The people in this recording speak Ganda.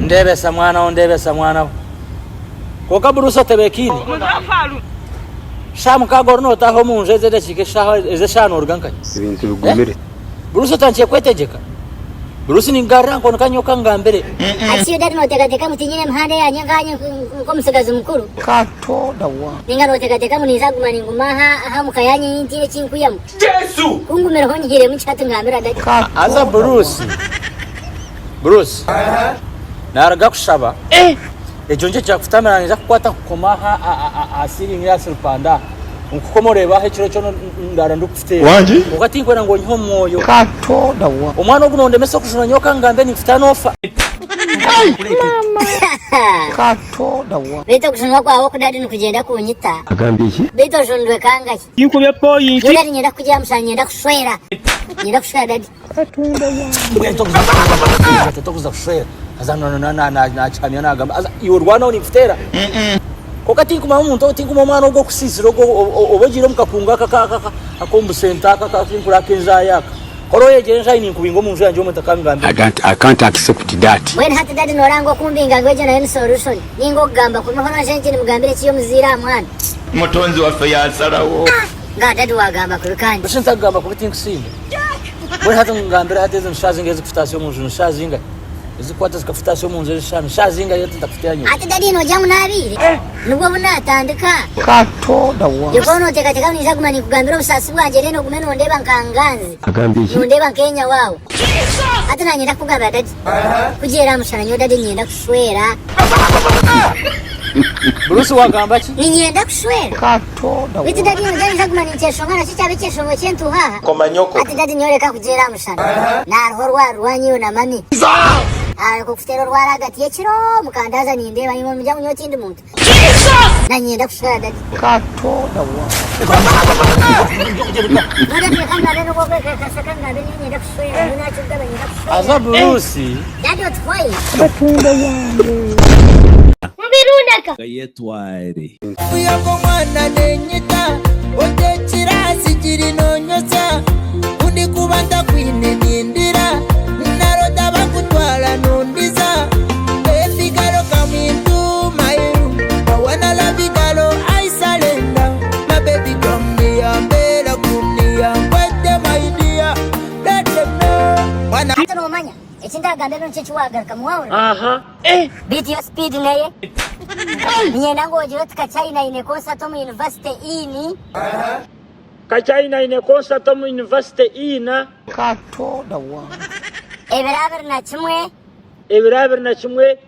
ndebesa mwana koka Bruce tebekini shamu kagorno taho munje zede chikesha ezeshano organka ibintu bigumire Bruce tanche kwetejeka Bruce ni ngaranko nkanyoka ngambere asiyo dadi notekateka mutinyine mhande yanyanganye komusagazi mukuru kato dawa ninga notekateka munizaguma ningumaha hamukayanye intire chinkuyamu Yesu kungumero honyire muchatu ngambira dadi aza Bruce naraga kushaba ejonje cyakutamana niza kukwata kukomaha asiri ngira panda ukukomoreba he kiro cyo ndara ndukufite wanje ukati ngwena ngo nyo moyo kato dawa umwana ugunonde meso kushona nyoka ngambe nifita nofa kato dawa beto kushona kwawo kudadi nukugenda kunyita agambiye iki beto jondwe kangashi yinkubye point yari nyenda kujya musanya nyenda kushwera nyenda kushwera dadi katunda beto kuza kushwera azana na chamya nagamba aza iurwana unifitera kokati kuma umuntu otinguma umwana ugo kusiziro obogiro mukakunga akombusenta akakinkura kenza yaka koro yegenza inikubingo munju yanje omutakangamba I can't accept that when hata dadi norango kumbinga ngweje na any solution ningo gamba kuno hono jenje ni mugambire kiyo muzira mwana mutonzi waffe yasalawo nga dadi wagamba kulukanje bashinta gamba kubitinkusinga when hata ngambira hata izo nshazinga ezikufutasiyo munju nshazinga ezikwata zikafutasiyo munju ezishanu nshazinga yote ntakufutira nyo hata dadi no jamu nabiri nubwo bunatandika kato dawa yokono tekateka unizaguma nikugambira busasi bwanje leno gumeno ndeba nkanganzi agambiye iki ndeba Kenya wao hata nanyenda kugamba dadi kujera mushana nyo dadi nyenda kushwera Bruce wagamba ki ninyenda kushwera kato dawa biti dadi no dadi zaguma nicheshongana chichabe cheshongo chentu haha komanyoko hata dadi nyoreka kujera mushana na horwa rwanyu na mami kufutera rwara hagati yekiro mukandaza nindeba nyuma mujya munyoti indi muntu nanyenda kushwera dadi kato dawa dadi kanga rero bobe kasakanga dadi nyenda kushwera ninachuka nyenda kushwera aza Bruce dadi otwai katunda yange mbirunaka yetware uyako mwana nenyita ote kirasi kirino nyosa undi kubanda kwine nindira naroda bakutwala nundiza efigaro kamintu mayu wana la vigalo I surrender my baby come near mbela kunia kwete my dear let them know wana hata no manya echinda gandelo nchechuaga kamuwaura biti yo speed neye nyenda ngoje tika China inekosa tomu university ini ka China inekosa tomu university ina kato dawa eberaber na chimwe ebirabir na chimwe